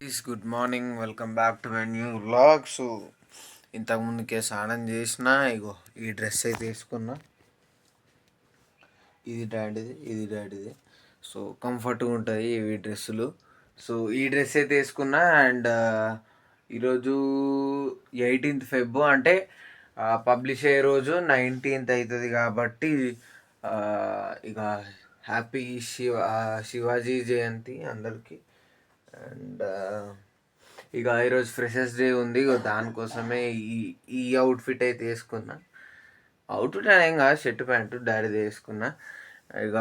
Guys good morning, welcome back to my new vlog. So ఇంతకుముందుకే స్నానం చేసిన, ఇగో ఈ డ్రెస్ అయితే వేసుకున్నా. ఇది డాడీది. సో కంఫర్ట్గా ఉంటుంది ఇవి డ్రెస్సులు. సో ఈ డ్రెస్ అయితే వేసుకున్నా. అండ్ ఈరోజు 18th ఫెబ్, అంటే పబ్లిష్ అయ్యే రోజు 19th అవుతుంది కాబట్టి ఇక హ్యాపీ శివాజీ జయంతి అందరికీ. అండ్ ఇక ఈరోజు ఫ్రెషర్స్ డే ఉంది, ఇక దానికోసమే ఈ ఈ అవుట్ఫిట్ అయితే వేసుకున్నా. అవుట్ఫిట్ అనేం కాదు, షర్ట్ ప్యాంటు డాడీది వేసుకున్నా. ఇక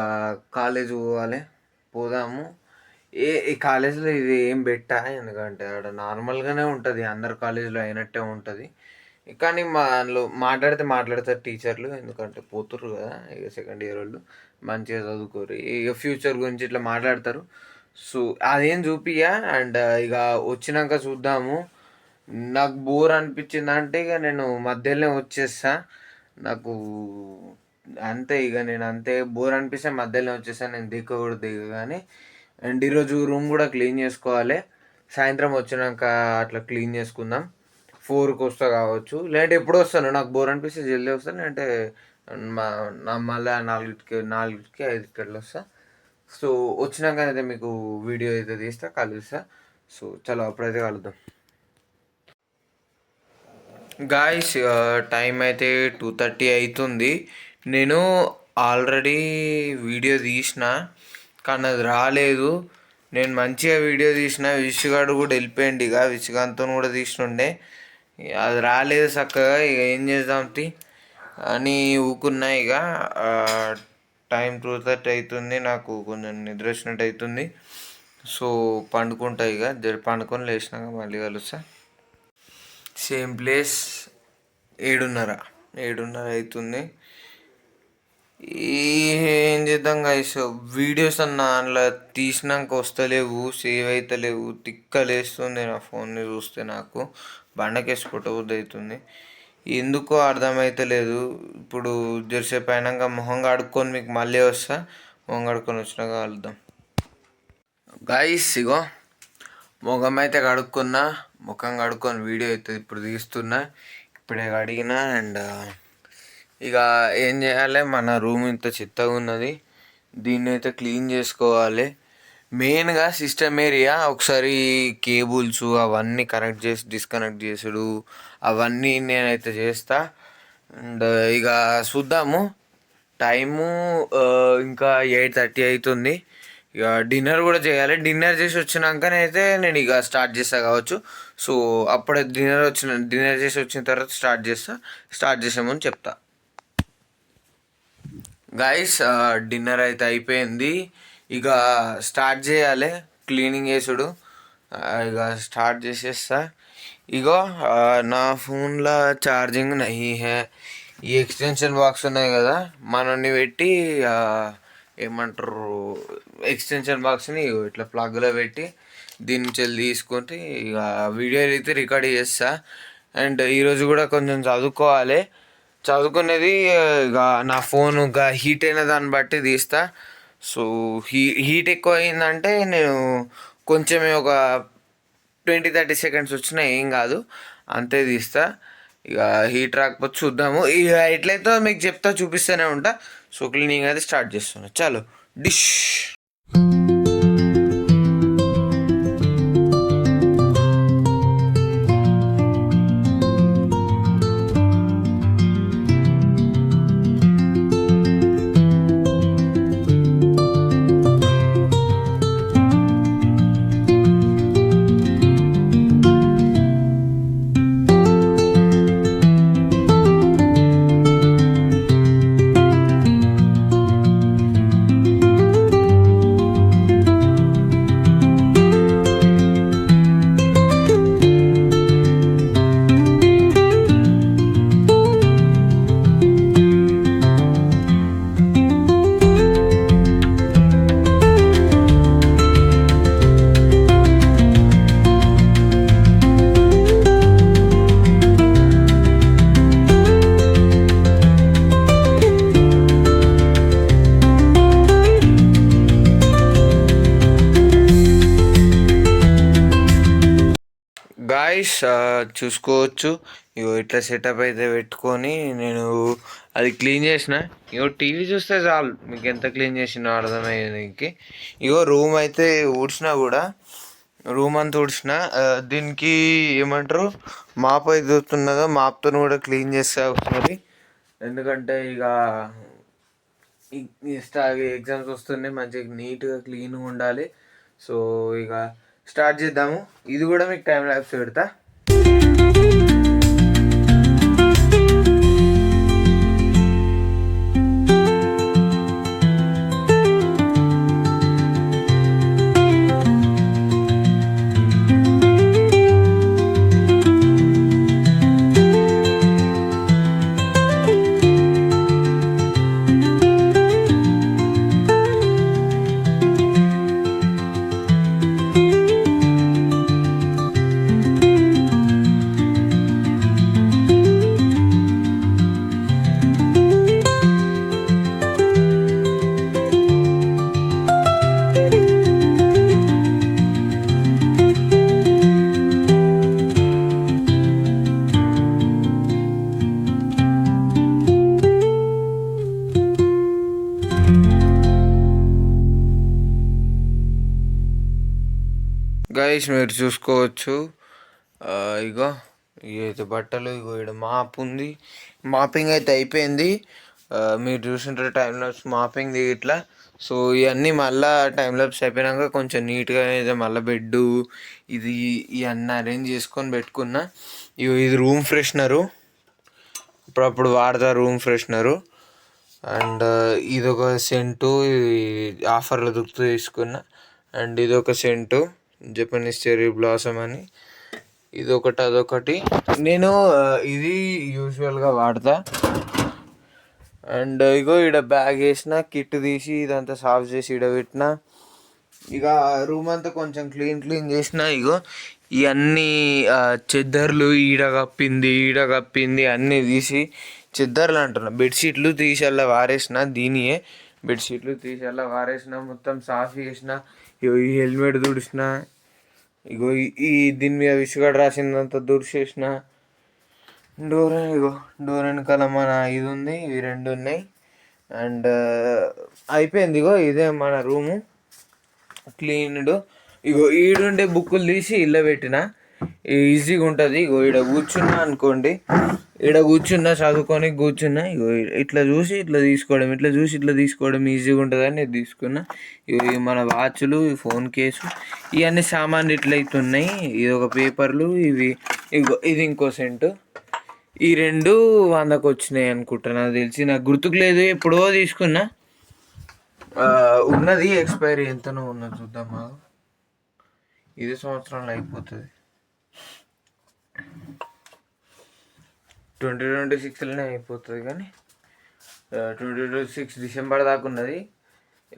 కాలేజ్ పోదాము. ఈ కాలేజ్లో ఇది ఏం పెట్టా, ఎందుకంటే అక్కడ నార్మల్గానే ఉంటుంది, అందరు కాలేజీలో అయినట్టే ఉంటుంది. కానీ వాళ్ళు మాట్లాడతారు టీచర్లు, ఎందుకంటే పోతుర్రు కదా ఇక సెకండ్ ఇయర్ వాళ్ళు, మంచిగా చదువుకోరు, ఇక ఫ్యూచర్ గురించి ఇట్లా మాట్లాడతారు. సో అదేం చూపియా. అండ్ ఇక వచ్చినాక చూద్దాము. నాకు బోర్ అనిపించింది అంటే ఇక నేను మధ్యలోనే వచ్చేస్తా. నాకు అంతే, ఇక నేను అంతే, బోర్ అనిపిస్తే మధ్యలోనే వచ్చేస్తాను, నేను దిగ కానీ. అండ్ ఈరోజు రూమ్ కూడా క్లీన్ చేసుకోవాలి. సాయంత్రం వచ్చినాక అట్లా క్లీన్ చేసుకుందాం. 4కి వస్తా కావచ్చు, లేదంటే ఎప్పుడు వస్తాను, నాకు బోర్ అనిపిస్తే జల్దీ వస్తాను, లేదంటే మళ్ళీ 4కి 5కి అట్లా వస్తా. సో వచ్చినాక అయితే మీకు వీడియో అయితే కలుస్తా. సో చలో అప్పుడైతే కలుద్దాం. గాయస్ టైం అయితే 2:30 అవుతుంది. నేను ఆల్రెడీ వీడియో తీసిన, కానీ అది రాలేదు. నేను మంచిగా వీడియో తీసిన, విషుగాడు కూడా వెళ్ళిపోయింది, ఇక విషుగాంతో కూడా తీసినుండే, అది రాలేదు చక్కగా. ఇక ఏం చేద్దాం అని ఊకున్నా. ఇక టైం 2:30 అవుతుంది, నాకు కొంచెం నిద్ర వచ్చినట్టు అవుతుంది. సో పండుకుంటా, ఇక పండుకొని లేచినాక మళ్ళీ కలుస్తా. సేమ్ ప్లేస్ 7:30 అవుతుంది. ఏం చేద్దాం గైస్, వీడియోస్ అన్న అందులో తీసినాక వస్తలేవు, సేవ్ అవుతలేవు, తిక్కలేస్తుంది నా ఫోన్ని చూస్తే. నాకు బండకేసి కొట్టబుద్ధి అవుతుంది, ఎందుకో అర్థమవుతలేదు. ఇప్పుడు జరసేపు అయినాక మొహం కడుక్కొని మీకు మళ్ళీ వస్తా. మొహం కడుక్కొని వచ్చినాక కలుద్దాం. గాయస్ ఇగో ముఖం అయితే కడుక్కున్నా, ముఖం కడుక్కొని వీడియో అయితే ఇప్పుడు తీస్తున్నా, ఇప్పుడే కడిగిన. అండ్ ఇక ఏం చేయాలి, మన రూమ్ ఇంత చెత్తగా ఉన్నది, దీన్ని అయితే క్లీన్ చేసుకోవాలి. మెయిన్గా సిస్టమ్ ఏరియా ఒకసారి కేబుల్స్ అవన్నీ కనెక్ట్ చేసి డిస్కనెక్ట్ చేసుడు అవన్నీ నేనైతే చేస్తా. అండ్ ఇక చూద్దాము. టైము ఇంకా 8:30 అవుతుంది. ఇక డిన్నర్ కూడా చేయాలి. డిన్నర్ చేసి వచ్చినాకనైతే నేను ఇక స్టార్ట్ చేస్తా కావచ్చు. సో అప్పుడే డిన్నర్ చేసి వచ్చిన తర్వాత స్టార్ట్ చేసామని చెప్తా. గాయస్ డిన్నర్ అయితే అయిపోయింది, ఇక స్టార్ట్ చేయాలి క్లీనింగ్ చేసుడు. ఇక స్టార్ట్ చేసేస్తా. ఇగో నా ఫోన్లో ఛార్జింగ్ నహీ హే. ఈ ఎక్స్టెన్షన్ బాక్స్ ఉన్నాయి కదా, మనల్ని పెట్టి ఏమంటారు, ఎక్స్టెన్షన్ బాక్స్ని ఇట్లా ప్లగ్లో పెట్టి దీని నుంచి తీసుకుంటే ఇక వీడియో అయితే రికార్డ్ చేస్తా. అండ్ ఈరోజు కూడా కొంచెం చదువుకునేది ఇక నా ఫోన్ హీట్ అయిన దాన్ని బట్టి తీస్తా. సో హీట్ ఎక్కువ అయిందంటే నేను కొంచెమే ఒక 20-30 సెకండ్స్ వచ్చినా ఏం కాదు, అంతే తీస్తా. ఇక హీట్ రాకపోతే చూద్దాము, ఇక ఎట్లయితే మీకు చూపిస్తూనే ఉంటా. సో క్లీనింగ్ అయితే స్టార్ట్ చేస్తున్నా. చలో డిష్. గాయస్ చూసుకోవచ్చు. ఇగో ఇట్లా సెటప్ అయితే పెట్టుకొని నేను అది క్లీన్ చేసిన. ఇగో టీవీ చూస్తే చాలు మీకు ఎంత క్లీన్ చేసినా అర్థమయ్యేది. ఇగో రూమ్ అయితే ఊడ్చినా కూడా, రూమ్ అంతా ఊడ్చిన. దీనికి ఏమంటారు, మాప్ అయితే వస్తున్నదో మాప్తో కూడా క్లీన్ చేస్తా ఒకసారి. ఎందుకంటే ఇక ఎగ్జామ్స్ వస్తున్నాయి, మంచిగా నీట్గా క్లీన్గా ఉండాలి. సో ఇక స్టార్ట్ చేద్దాము. ఇది కూడా మీకు టైం ల్యాబ్స్ పెడతా. గైస్ మీరు చూసుకోవచ్చు. ఇగో ఇవైతే బట్టలు, ఇగో ఇక్కడ మాప్ ఉంది. మాపింగ్ అయితే అయిపోయింది. మీరు చూసింటారు టైం ల్యాబ్స్ మాపింగ్ ఇట్లా. సో ఇవన్నీ మళ్ళీ టైం ల్యాబ్స్ అయిపోయినాక కొంచెం నీట్గా అయితే మళ్ళీ బెడ్డు ఇది ఇవన్నీ అరేంజ్ చేసుకొని పెట్టుకున్నా. ఇగో ఇది రూమ్ ఫ్రెషనరు, అప్పుడప్పుడు వాడతా రూమ్ ఫ్రెషనరు. అండ్ ఇదొక సెంటు, ఇది ఆఫర్లో దొరుకుతూ తీసుకున్నా. అండ్ ఇదొక సెంటు జపనీస్ చెర్రీ బ్లాసమ్ అని, ఇదొకటి అదొకటి. నేను ఇది యూజువల్గా వాడతా. అండ్ ఇగో ఈడ బ్యాగ్ వేసిన, కిట్ తీసి ఇదంతా సాఫ్ చేసి ఈడ పెట్టిన. ఇక రూమ్ అంతా కొంచెం క్లీన్ చేసిన. ఇగో ఇవన్నీ చెద్దర్లు ఈడ కప్పింది అన్నీ తీసి, చెద్దర్లు అంటున్నా, బెడ్షీట్లు తీసి అలా వారేసిన. దీనియే బెడ్షీట్లు తీసి అలా వారేసిన, మొత్తం సాఫ్ చేసిన. ఇగో ఈ హెల్మెట్ తుడిచిన. ఇగో ఈ దీని మీద విసుగడ రాసిందంతా తుడిచేసిన. ఇగో డోర్ వెనకాల మన ఇది ఉంది, ఇవి రెండు ఉన్నాయి. అండ్ అయిపోయింది. ఇగో ఇదే మన రూము క్లీన్డ్. ఇగో ఈడుండే బుక్కులు తీసి ఇళ్ళ పెట్టిన, ఈజీగా ఉంటుంది. ఇగో ఈడ కూర్చున్నా అనుకోండి, ఈడ కూర్చున్నా చదువుకొని కూర్చున్నా. ఇగో ఇట్లా చూసి ఇట్లా తీసుకోవడం ఈజీగా ఉంటుందని నేను తీసుకున్నా. ఇవి మన వాచ్లు, ఫోన్ కేసు, ఇవన్నీ సామాన్లు ఇట్లా అవుతున్నాయి. ఇది ఒక పేపర్లు, ఇవి ఇది ఇంకో సెంటు. ఈ రెండు 100కు వచ్చినాయి అనుకుంటా, నాకు తెలిసి, నాకు గుర్తుకు లేదు, ఎప్పుడో తీసుకున్నా. ఉన్నది ఎక్స్పైరీ ఎంతనో ఉన్నది, చూద్దామా. ఇది సంవత్సరంలో అయిపోతుంది, 2026లోనే అయిపోతుంది. కానీ 2026 డిసెంబర్ దాకా ఉన్నది.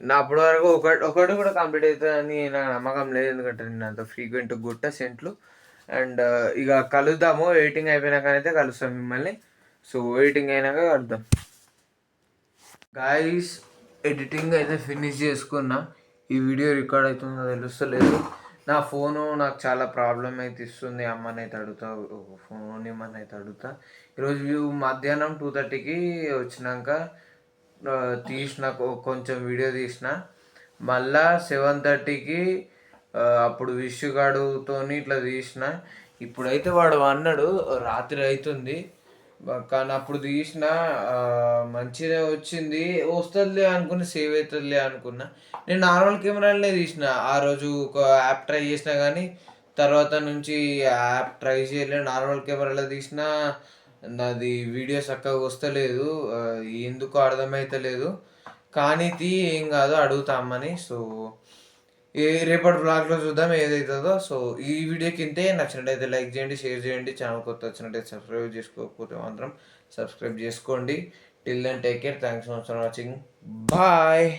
నా అప్పటి వరకు ఒకటి కూడా కంప్లీట్ అవుతుందని నాకు నమ్మకం లేదు, ఎందుకంటే నేను అంత ఫ్రీక్వెంట్ గుట్ట సెంట్లు. అండ్ ఇక కలుద్దాము, ఎడిటింగ్ అయిపోయినాకనైతే కలుస్తాం మిమ్మల్ని. సో ఎడిటింగ్ అయినాక కలుద్దాం. గాయస్ ఎడిటింగ్ అయితే ఫినిష్ చేసుకున్నా. ఈ వీడియో రికార్డ్ అవుతుందో తెలుస్తలేదు. నా ఫోను నాకు చాలా ప్రాబ్లం అయితే ఇస్తుంది. అమ్మనైతే అడుగుతా, ఫోన్ ఇమ్మనైతే అడుగుతా. ఈరోజు మధ్యాహ్నం 2:30కి వచ్చినాక తీసిన, కొంచెం వీడియో తీసిన. మళ్ళా 7:30కి అప్పుడు విషుగాడుతో ఇట్లా తీసిన. ఇప్పుడైతే వాడు అన్నాడు రాత్రి అవుతుంది, కానీ అప్పుడు తీసిన మంచిగా వచ్చింది. వస్తుందిలే అనుకున్నా, సేవ్ అవుతుందిలే అనుకున్నా. నేను నార్మల్ కెమెరాలనే తీసిన. ఆ రోజు ఒక యాప్ ట్రై చేసిన, కానీ తర్వాత నుంచి యాప్ ట్రై చేయలేదు. నార్మల్ కెమెరాలో తీసిన, నాది వీడియో చక్కగా వస్తలేదు, ఎందుకు అర్థమవుతలేదు. కానీ ఏం కాదు, అడుగుతామని. సో రేపటి బ్లాగ్లో చూద్దాం ఏదవుతుందో. సో ఈ వీడియోకి ఇంతే. నచ్చినట్టయితే లైక్ చేయండి, షేర్ చేయండి. ఛానల్ కొత్త వచ్చినట్టయితే సబ్స్క్రైబ్ చేసుకోకపోతే మాత్రం సబ్స్క్రైబ్ చేసుకోండి. Till then take care. Thanks for watching. Bye.